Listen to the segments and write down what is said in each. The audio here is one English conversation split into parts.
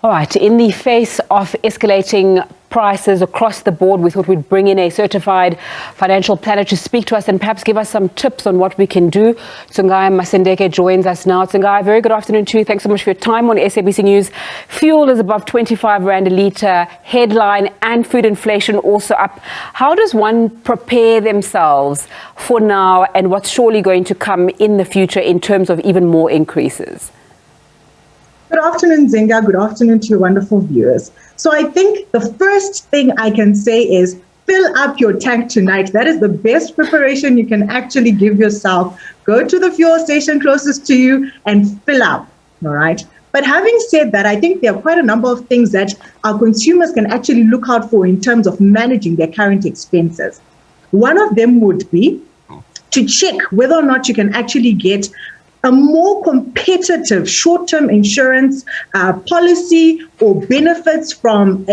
All right, in the face of escalating prices across the board, we thought we'd bring in a certified financial planner to speak to us and perhaps give us some tips on what we can do. Tsunga Masendeke joins us now. Tsunga, very good afternoon to you. Thanks so much for your time on SABC News. Fuel is above 25 Rand a litre, headline, and food inflation also up. How does one prepare themselves for now and what's surely going to come in the future in terms of even more increases? Good afternoon, Zinga. Good afternoon to your wonderful viewers. So I think the first thing I can say is fill up your tank tonight. That is the best preparation you can actually give yourself. Go to the fuel station closest to you and fill up, all right? But having said that, I think there are quite a number of things that our consumers can actually look out for in terms of managing their current expenses. One of them would be to check whether or not you can actually get a more competitive short-term insurance policy or benefits from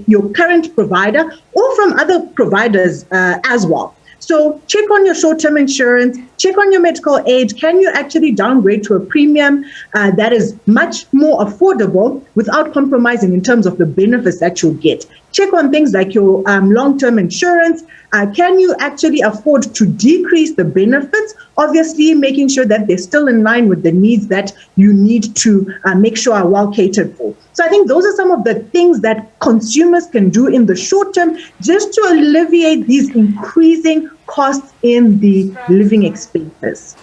your current provider or from other providers as well. So check on your short-term insurance, check on your medical aid. Can you actually downgrade to a premium that is much more affordable without compromising in terms of the benefits that you'll get? Check on things like your long-term insurance. Can you actually afford to decrease the benefits? Obviously, making sure that they're still in line with the needs that you need to make sure are well catered for. So I think those are some of the things that consumers can do in the short term just to alleviate these increasing costs in the living expenses.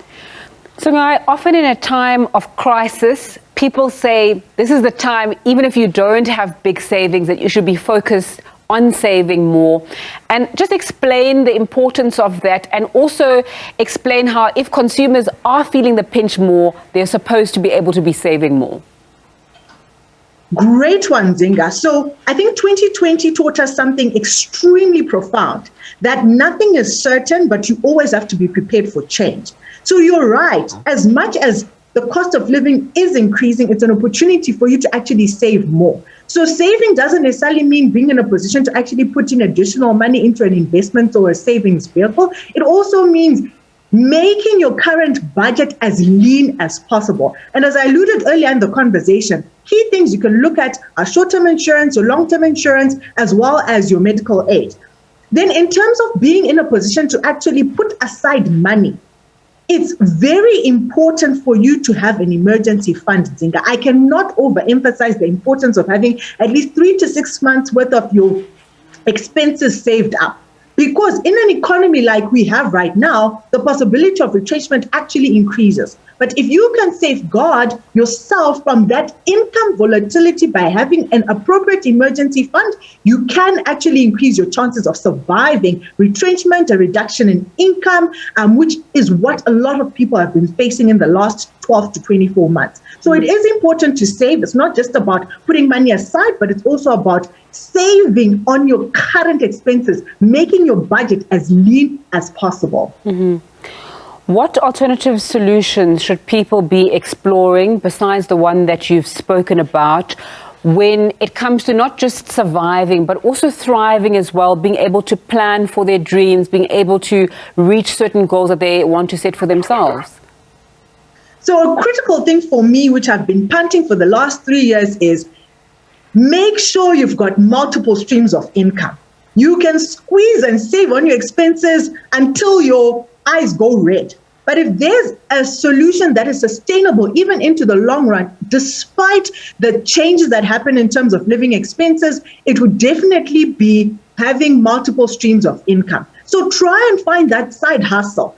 So now, often in a time of crisis, people say this is the time, even if you don't have big savings, that you should be focused on saving more. And just explain the importance of that, and also explain how if consumers are feeling the pinch more, they're supposed to be able to be saving more. Great one, Zinga. So I think 2020 taught us something extremely profound, that nothing is certain, but you always have to be prepared for change. So you're right. As much as the cost of living is increasing, it's an opportunity for you to actually save more. So saving doesn't necessarily mean being in a position to actually put in additional money into an investment or a savings vehicle. It also means making your current budget as lean as possible. And as I alluded earlier in the conversation, key things you can look at are short-term insurance, your long-term insurance, as well as your medical aid. Then in terms of being in a position to actually put aside money, it's very important for you to have an emergency fund, Zinga. I cannot overemphasize the importance of having at least 3 to 6 months worth of your expenses saved up. Because in an economy like we have right now, the possibility of retrenchment actually increases. But if you can safeguard yourself from that income volatility by having an appropriate emergency fund, you can actually increase your chances of surviving retrenchment, a reduction in income, which is what a lot of people have been facing in the last 12 to 24 months. So it is important to save. It's not just about putting money aside, but it's also about saving on your current expenses, making your budget as lean as possible. Mm-hmm. What alternative solutions should people be exploring besides the one that you've spoken about when it comes to not just surviving, but also thriving as well, being able to plan for their dreams, being able to reach certain goals that they want to set for themselves? So a critical thing for me, which I've been punting for the last 3 years, is make sure you've got multiple streams of income. You can squeeze and save on your expenses until your eyes go red. But if there's a solution that is sustainable, even into the long run, despite the changes that happen in terms of living expenses, it would definitely be having multiple streams of income. So try and find that side hustle.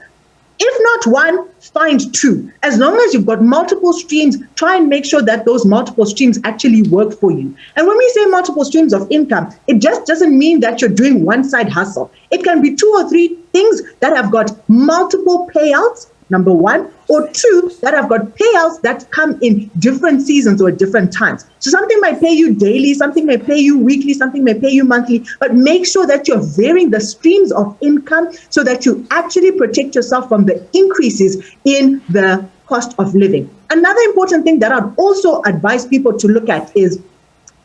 If not one, find two. As long as you've got multiple streams, try and make sure that those multiple streams actually work for you. And when we say multiple streams of income, it just doesn't mean that you're doing one side hustle. It can be 2 or 3 things that have got multiple payouts, number one, or 2 that have got payouts that come in different seasons or different times. So something might pay you daily, something may pay you weekly, something may pay you monthly, but make sure that you're varying the streams of income so that you actually protect yourself from the increases in the cost of living. Another important thing that I'd also advise people to look at is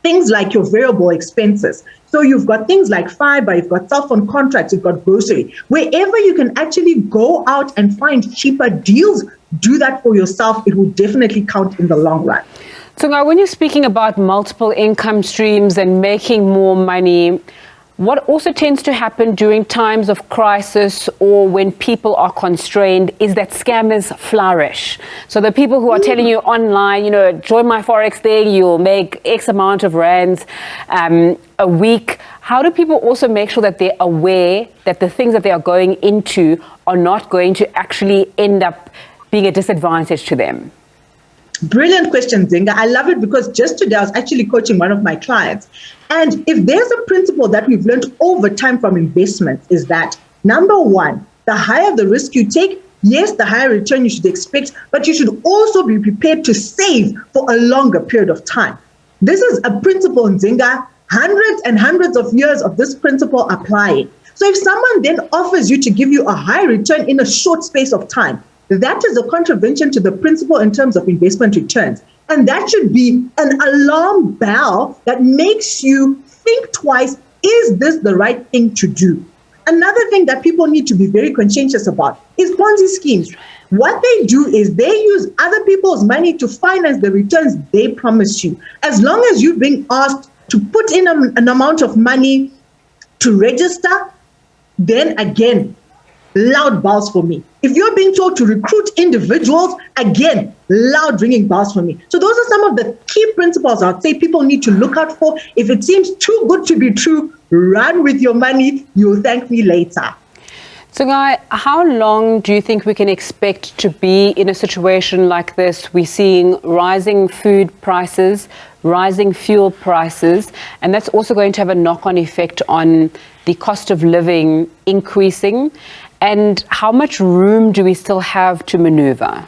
things like your variable expenses. So you've got things like fiber, you've got cell phone contracts, you've got grocery. Wherever you can actually go out and find cheaper deals, do that for yourself. It will definitely count in the long run. Tsunga, when you're speaking about multiple income streams and making more money, what also tends to happen during times of crisis or when people are constrained is that scammers flourish. So the people who are telling you online, join my Forex thing, you'll make X amount of rands a week. How do people also make sure that they're aware that the things that they are going into are not going to actually end up being a disadvantage to them? Brilliant question, Zinga. I love it because just today I was actually coaching one of my clients. And if there's a principle that we've learned over time from investments is that, number one, the higher the risk you take, yes, the higher return you should expect, but you should also be prepared to save for a longer period of time. This is a principle in Zinga, hundreds and hundreds of years of this principle applying. So if someone then offers you to give you a high return in a short space of time, that is a contravention to the principle in terms of investment returns. And that should be an alarm bell that makes you think twice, is this the right thing to do? Another thing that people need to be very conscientious about is Ponzi schemes. What they do is they use other people's money to finance the returns they promise you. As long as you're being asked to put in an amount of money to register, then again, loud bells for me. If you're being told to recruit individuals, again, loud ringing bells for me. So those are some of the key principles I'd say people need to look out for. If it seems too good to be true, run with your money. You'll thank me later. So, Guy, how long do you think we can expect to be in a situation like this? We're seeing rising food prices, rising fuel prices, and that's also going to have a knock-on effect on the cost of living increasing. And how much room do we still have to maneuver?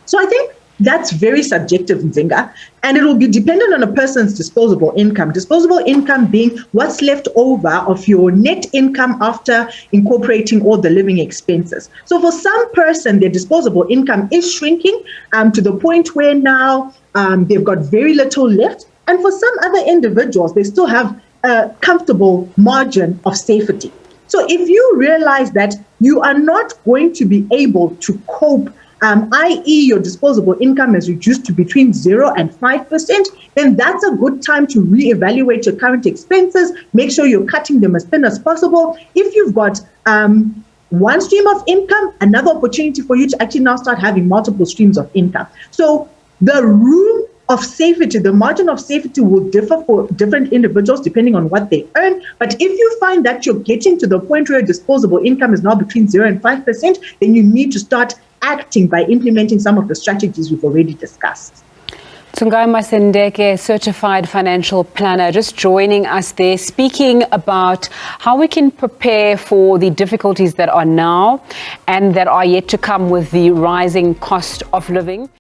So I think that's very subjective, Nzinga, and it will be dependent on a person's disposable income. Disposable income being what's left over of your net income after incorporating all the living expenses. So for some person, their disposable income is shrinking to the point where now they've got very little left. And for some other individuals, they still have a comfortable margin of safety. So if you realize that you are not going to be able to cope, i.e. your disposable income has reduced to between 0 and 5%, then that's a good time to reevaluate your current expenses, make sure you're cutting them as thin as possible. If you've got one stream of income, another opportunity for you to actually now start having multiple streams of income. So the room of safety, the margin of safety will differ for different individuals depending on what they earn. But if you find that you're getting to the point where disposable income is now between 0 and 5%, then you need to start acting by implementing some of the strategies we've already discussed. Tsunga Masendeke, certified financial planner, just joining us there, speaking about how we can prepare for the difficulties that are now and that are yet to come with the rising cost of living.